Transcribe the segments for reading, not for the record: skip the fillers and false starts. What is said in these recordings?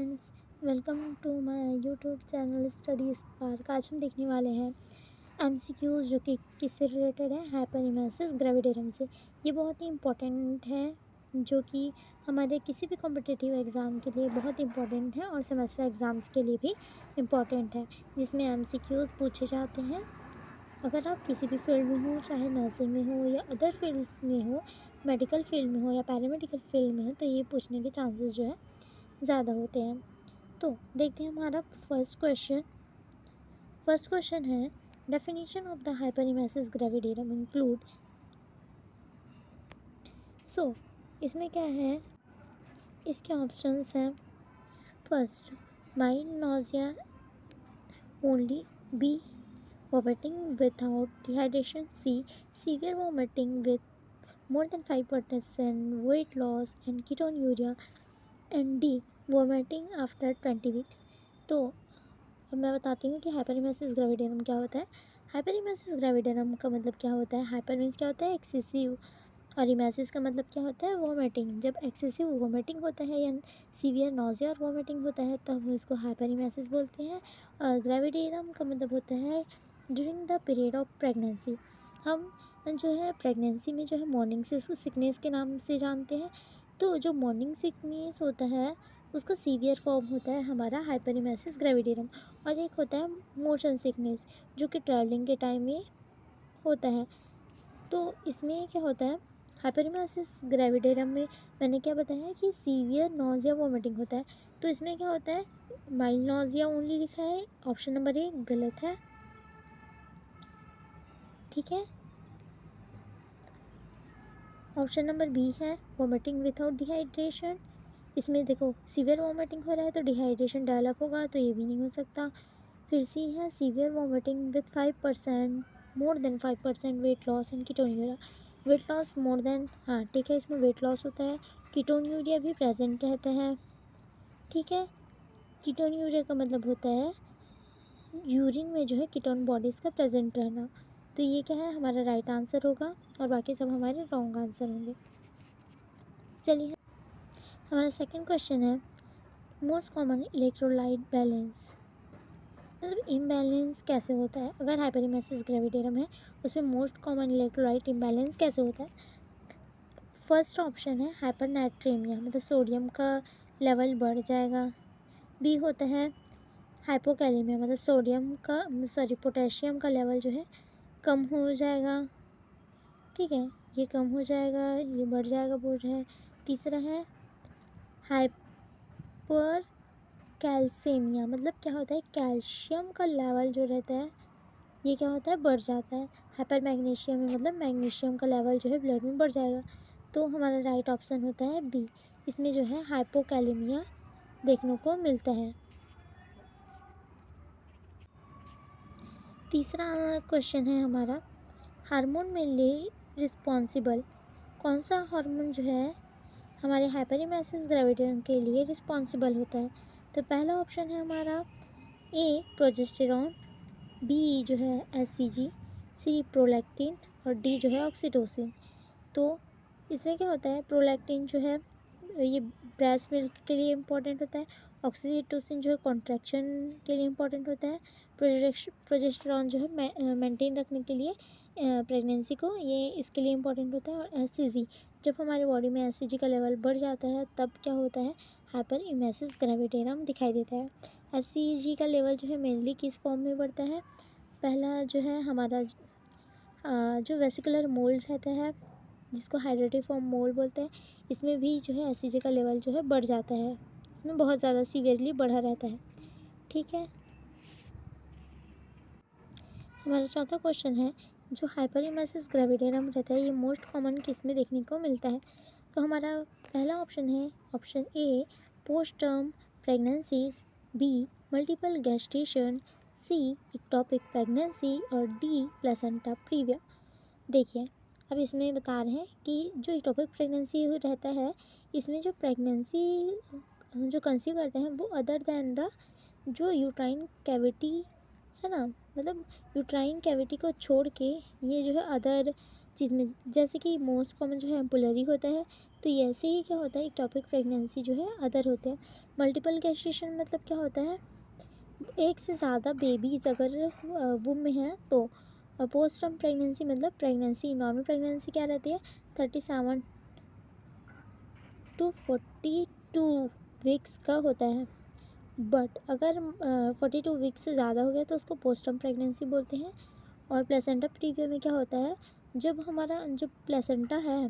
Friends, welcome to my YouTube channel Study Spark. आज हम देखने वाले हैं एमसीक्यूज जो कि किससे रिलेटेड है, हाइपरइमेसिस ग्रेविटेरम से। ये बहुत ही इम्पोर्टेंट है जो कि हमारे किसी भी कॉम्पिटिटिव एग्ज़ाम के लिए बहुत इंपॉर्टेंट है और सेमेस्टर एग्ज़ाम्स के लिए भी इम्पॉर्टेंट है, जिसमें एमसीक्यूज पूछे जाते हैं। अगर आप किसी भी फील्ड में हो, चाहे नर्सिंग में हो या अदर फील्ड्स में हो, मेडिकल फील्ड में हो या पैरामेडिकल फील्ड में हो, तो ये पूछने के चांसेस जो है ज़्यादा होते हैं। तो देखते हैं हमारा फर्स्ट क्वेश्चन है, definition of the hyperemesis gravidarum include. So इसमें क्या है, इसके ऑप्शंस हैं। First, mild nausea only. B, vomiting without dehydration. C, severe vomiting with more than 5% weight loss and ketonuria. And D, vomiting after 20 weeks. तो अब मैं बताती हूँ कि हाइपरइमेसिस ग्रेविटेरम क्या होता है। हाइपरइमेसिस ग्रेविटेरम का मतलब क्या होता है, हाइपर मीन्स क्या होता है, एक्सेसिव, और इमेसिस का मतलब क्या होता है, वॉमिटिंग। जब एक्सेसिव वॉमिटिंग होता है या सीवियर नोजिया और वॉमिटिंग होता है तब हम इसको हाइपरइमेसिस बोलते हैं। और ग्रेविटेरम का मतलब होता है during the period of pregnancy. हम जो है प्रेगनेंसी में जो है मॉर्निंग सिकनेस के नाम से जानते हैं। तो जो मॉर्निंग सिकनेस होता है उसका सीवियर फॉर्म होता है हमारा हाइपरइमेसिस ग्रेविटेरम। और एक होता है मोशन सिकनेस जो कि ट्रैवलिंग के टाइम में होता है। तो इसमें क्या होता है, हाइपरइमेसिस ग्रेविटेरम में मैंने क्या बताया कि सीवियर नोजिया वॉमिटिंग होता है। तो इसमें क्या होता है, माइल्ड नोजिया ओनली लिखा है, ऑप्शन नंबर ए गलत है। ठीक है, ऑप्शन नंबर बी है वॉमिटिंग विदाउट डिहाइड्रेशन। इसमें देखो सीवियर वॉमिटिंग हो रहा है तो डिहाइड्रेशन डेवलप होगा, तो ये भी नहीं हो सकता। फिर सी है severe vomiting with 5% more than 5% weight loss and ketonuria. Weight loss more than, हाँ ठीक है, इसमें वेट लॉस होता है, कीटोन्यूरिया भी प्रेजेंट रहता है। ठीक है, कीटोन्यूरिया का मतलब होता है यूरिन में जो है कीटोन बॉडीज़ का प्रेजेंट रहना। तो ये क्या है, हमारा राइट आंसर होगा और बाकी सब हमारे रॉन्ग आंसर होंगे। चलिए, हमारा सेकंड क्वेश्चन है, मोस्ट कॉमन इलेक्ट्रोलाइट बैलेंस, मतलब इम्बैलेंस कैसे होता है। अगर हाइपरइमेसिस ग्रेविटेरम है उसमें मोस्ट कॉमन इलेक्ट्रोलाइट इम्बैलेंस कैसे होता है। फर्स्ट ऑप्शन है हाइपरनाट्रेमिया, मतलब सोडियम का लेवल बढ़ जाएगा। बी होता है हाइपोकैलेमिया, मतलब पोटेशियम का लेवल जो है कम हो जाएगा। ठीक है, ये कम हो जाएगा, ये बढ़ जाएगा बोल रहा है। तीसरा है हाइपर कैल्सेमिया, मतलब क्या होता है, कैल्शियम का लेवल जो रहता है ये क्या होता है, बढ़ जाता है। हाइपर मैग्नीशियम में मतलब मैग्नीशियम का लेवल जो है ब्लड में बढ़ जाएगा। तो हमारा राइट ऑप्शन होता है बी, इसमें जो है हाइपोकैलेमिया देखने को मिलता है। तीसरा क्वेश्चन है हमारा, हार्मोन मेनली रिस्पॉन्सिबल, कौन सा हार्मोन जो है हमारे हाइपरइमेसिस ग्रेविटेरम के लिए रिस्पॉन्सिबल होता है। तो पहला ऑप्शन है हमारा ए प्रोजेस्टेरॉन, बी जो है एससीजी, सी प्रोलैक्टिन और डी जो है ऑक्सीटोसिन। तो इसमें क्या होता है, प्रोलैक्टिन जो है ये ब्रेस्ट मिल्क के लिए इम्पोर्टेंट होता है, ऑक्सीटोसिन जो है कॉन्ट्रैक्शन के लिए इम्पोर्टेंट होता है, प्रोजेस्टेरॉन जो है मेंटेन रखने के लिए प्रेगनेंसी को, ये इसके लिए इम्पोर्टेंट होता है। और एससीजी, जब हमारे बॉडी में एससीजी का लेवल बढ़ जाता है तब क्या होता है, हाइपरइमेसिस ग्रेविटेरम दिखाई देता है। एससीजी का लेवल जो है मेनली किस फॉर्म में बढ़ता है, पहला जो है हमारा जो वेसिकुलर मोल्ड रहता है जिसको हाइड्रेटिव फॉर्म मोल्ड बोलते हैं, इसमें भी जो है एससीजी का लेवल जो है बढ़ जाता है, इसमें बहुत ज़्यादा सीवियरली बढ़ा रहता है। ठीक है, हमारा चौथा क्वेश्चन है, जो हाइपरइमेसिस ग्रेविटेरम रहता है ये मोस्ट कॉमन किस में देखने को मिलता है। तो हमारा पहला ऑप्शन है option A post term pregnancies, B multiple gestation, C ectopic pregnancy और डी प्लेसेंटा प्रीविया। देखिए, अब इसमें बता रहे हैं कि जो इक्टोपिक प्रेगनेंसी रहता है इसमें जो प्रेगनेंसी जो कंसीव करते हैं वो अदर दैन द जो यूट्राइन कैविटी है ना, मतलब यूट्राइन कैविटी को छोड़ के ये जो है अदर चीज़ में, जैसे कि मोस्ट कॉमन जो है एम्पुलरी होता है, तो ये ऐसे ही क्या होता है, एक टॉपिक प्रेगनेंसी जो है अदर होते हैं। मल्टीपल गैस्ट्रेशन मतलब क्या होता है, एक से ज़्यादा बेबीज़ अगर वुम में हैं तो। और पोस्टर्म प्रेगनेंसी मतलब प्रेगनेंसी, नॉर्मल प्रेगनेंसी क्या रहती है 37 to 42 वीक्स का होता है। बट अगर 42 वीक्स से ज़्यादा हो गया तो उसको पोस्टर्म प्रेगनेंसी बोलते हैं। और प्लेसेंटा प्रीविया में क्या होता है, जब हमारा जो प्लेसेंटा है,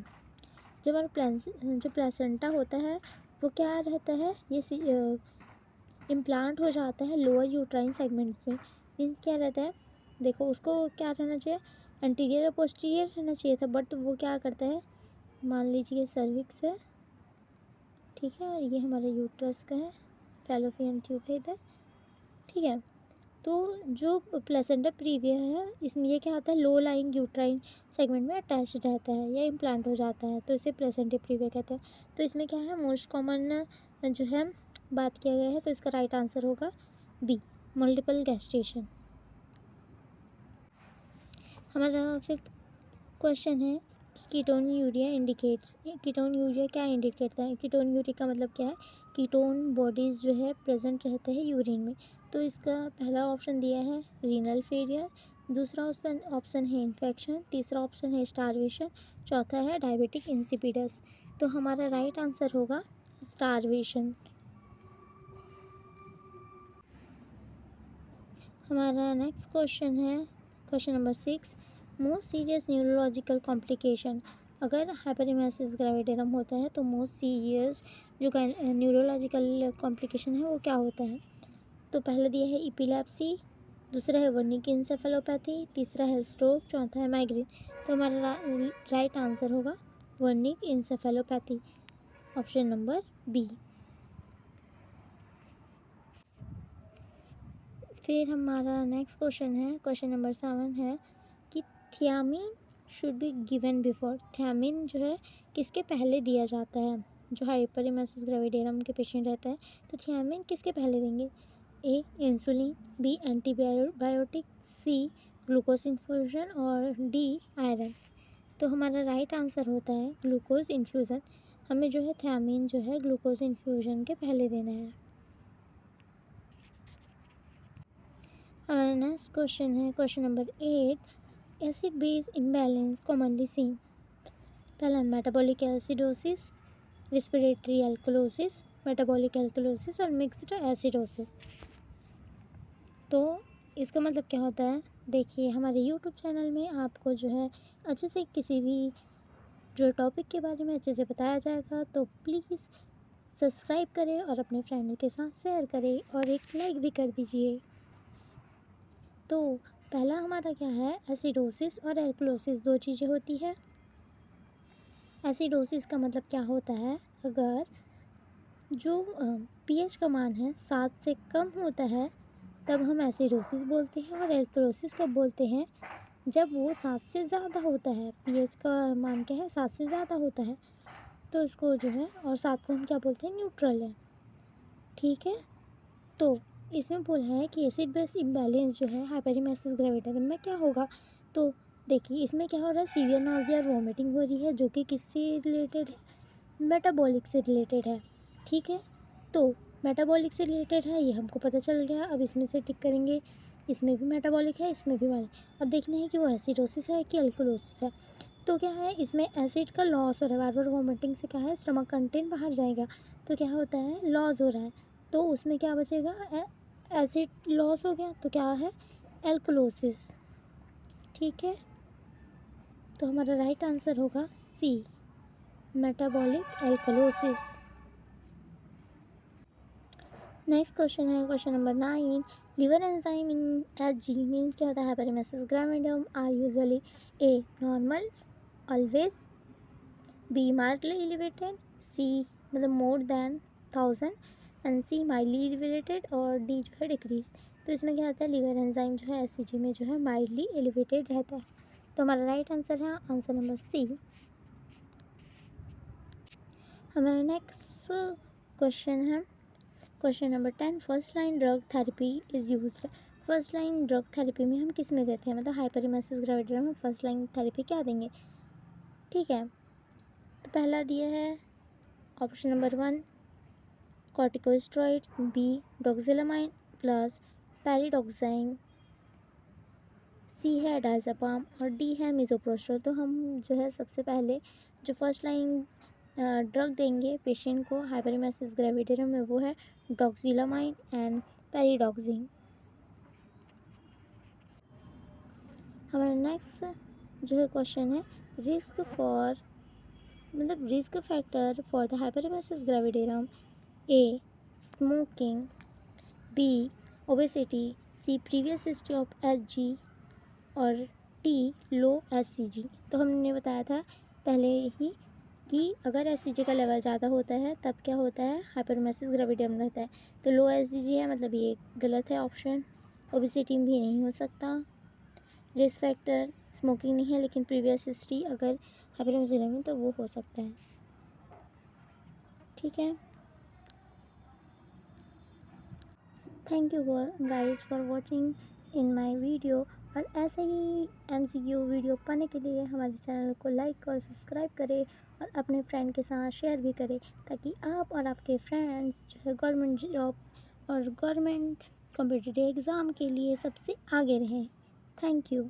जब हमारा जो प्लेसेंटा होता है वो क्या रहता है, ये इम्प्लांट हो जाता है लोअर यूट्राइन सेगमेंट में। मीन्स क्या रहता है, देखो उसको क्या रहना चाहिए, एंटीरियर और पोस्टीरियर रहना चाहिए था, बट वो क्या करता है, मान लीजिए सर्विक्स है, ठीक है, और ये हमारे यूट्रस का है, फैलोपियन ट्यूब है इधर, ठीक है। तो जो प्लेसेंटा प्रीविया है इसमें ये क्या आता है, लो लाइंग यूट्राइन सेगमेंट में अटैच रहता है या इम्प्लांट हो जाता है, तो इसे प्लेसेंटा प्रीविया कहते हैं। तो इसमें क्या है, मोस्ट कॉमन जो है बात किया गया है, तो इसका राइट आंसर होगा बी, मल्टीपल गैस्ट्रेशन। हमारा 5th क्वेश्चन है कि ketone urea indicates, ketone urea क्या इंडिकेट करता है। कीटोन यूरिया का मतलब क्या है, कीटोन बॉडीज़ जो है प्रेजेंट रहते हैं यूरिन में। तो इसका पहला ऑप्शन दिया है रीनल फेलियर, दूसरा ऑप्शन है इन्फेक्शन, तीसरा ऑप्शन है स्टारवेशन, चौथा है डायबिटिक इंसिपिडस। तो हमारा राइट आंसर होगा स्टारवेशन। हमारा नेक्स्ट क्वेश्चन है question number 6, most serious neurological complication. अगर हाइपरइमेसिस ग्रेविडेरम होता है तो मोस्ट सीरियस जो न्यूरोलॉजिकल कॉम्प्लिकेशन है वो क्या होता है। तो पहला दिया है इपिलेप्सी, दूसरा है वर्निक इंसेफेलोपैथी, तीसरा है स्ट्रोक, चौथा है माइग्रेन। तो हमारा राइट आंसर होगा Wernicke encephalopathy, option number B. फिर हमारा नेक्स्ट क्वेश्चन है क्वेश्चन नंबर 7 है कि thiamine should be given before. Thiamine जो है किसके पहले दिया जाता है, जो हाइपरइमेसिस ग्रेविडेरम के पेशेंट रहता है तो थियामिन किसके पहले देंगे, A insulin, B antibiotic, C glucose infusion और डी आयरन। तो हमारा राइट आंसर होता है ग्लूकोज इन्फ्यूज़न। हमें जो है थियामिन जो है ग्लूकोज इन्फ्यूजन के पहले देना है। हमारा नेक्स्ट क्वेश्चन है question number 8, acid base imbalance commonly seen. पहला metabolic acidosis, respiratory alkalosis, metabolic alkalosis और मिक्स्ड एसिडोसिस। तो इसका मतलब क्या होता है, देखिए हमारे यूट्यूब चैनल में आपको जो है अच्छे से किसी भी जो टॉपिक के बारे में अच्छे से बताया जाएगा, तो प्लीज़ सब्सक्राइब करें और अपने फ्रेंड के साथ शेयर करें और एक लाइक भी कर दीजिए। तो पहला हमारा क्या है, एसिडोसिस और एल्कलोसिस दो चीज़ें होती है। एसिडोसिस का मतलब क्या होता है, अगर जो पीएच का मान है 7 से कम होता है तब हम एसिडोसिस बोलते हैं, और एल्कलोसिस कब बोलते हैं, जब वो 7 से ज़्यादा होता है। पीएच का मान क्या है, 7 से ज़्यादा होता है, तो इसको जो है, और 7 को हम क्या बोलते हैं, न्यूट्रल है, ठीक है। तो इसमें बोला है कि एसिड बेस इम्बैलेंस जो है हाइपरइमेसिस ग्रेविडेरम में क्या होगा। तो देखिए इसमें क्या हो रहा है, सीवियर नॉजिया और वॉमिटिंग हो रही है, जो कि किससे रिलेटेड है, मेटाबॉलिक से रिलेटेड है, ठीक है। तो मेटाबॉलिक से रिलेटेड है ये हमको पता चल गया। अब इसमें से टिक करेंगे, इसमें भी मेटाबॉलिक है, इसमें भी अब देखना है कि वो एसिडोसिस है कि अल्कलोसिस है। तो क्या है, इसमें एसिड का लॉस हो रहा है, बार बार वॉमिटिंग से क्या है, स्टमक कंटेंट बाहर जाएगा, तो क्या होता है, लॉस हो रहा है, तो उसमें क्या बचेगा, एसिड लॉस हो गया, तो क्या है, एल्कलोसिस, ठीक है। तो हमारा राइट आंसर होगा C, metabolic alkalosis. Next question है question number 9, liver enzyme in H G means क्या होता है, hyperemesis gravidarum are usually A normal always, B markedly elevated, C मतलब more than 1000 and C mildly elevated और D जो है decrease. तो इसमें क्या होता है, लिवर एंजाइम जो है एससीजी में जो है माइल्डली एलिवेटेड रहता है। तो हमारा राइट आंसर है आंसर नंबर सी। हमारा नेक्स्ट क्वेश्चन है question number 10, first line drug therapy is used. First line drug therapy में हम किस में देते हैं, मतलब हाइपरइमेसिस ग्रेविडेरम में फर्स्ट लाइन थेरेपी क्या देंगे, ठीक है। तो पहला दिया है option number 1 corticosteroids, B doxylamine plus pyridoxine, C है डायज़ेपाम और डी है मिसोप्रोस्टोल। तो हम जो है सबसे पहले जो फर्स्ट लाइन ड्रग देंगे पेशेंट को हाइपरेमेसिस ग्रेविडेरम में वो है डोक्सिलामाइन एंड पैरिडोक्सिन। हमारा नेक्स्ट जो है क्वेश्चन है risk factor for the hyperemesis gravidarum, A smoking, B obesity, C previous history of HG और टी लो एचसीजी। तो हमने बताया था पहले ही कि अगर एचसीजी का लेवल ज़्यादा होता है तब क्या होता है हाइपरमेसिस ग्रेविडियम रहता है। तो लो एचसीजी है मतलब ये गलत है ऑप्शन। ओबेसिटी भी नहीं हो सकता। रिस्क फैक्टर स्मोकिंग नहीं है लेकिन प्रीवियस हिस्ट्री अगर हाइपरमेसिस ग्रेविडियम तो वो हो सकता है। ठीक है, thank you guys for watching in my video. और ऐसे ही MCQ वीडियो पाने के लिए हमारे चैनल को लाइक और सब्सक्राइब करें और अपने फ्रेंड के साथ शेयर भी करें ताकि आप और आपके फ्रेंड्स जो है गवर्नमेंट जॉब और गवर्नमेंट कॉम्पिटिटिव एग्ज़ाम के लिए सबसे आगे रहें। Thank you.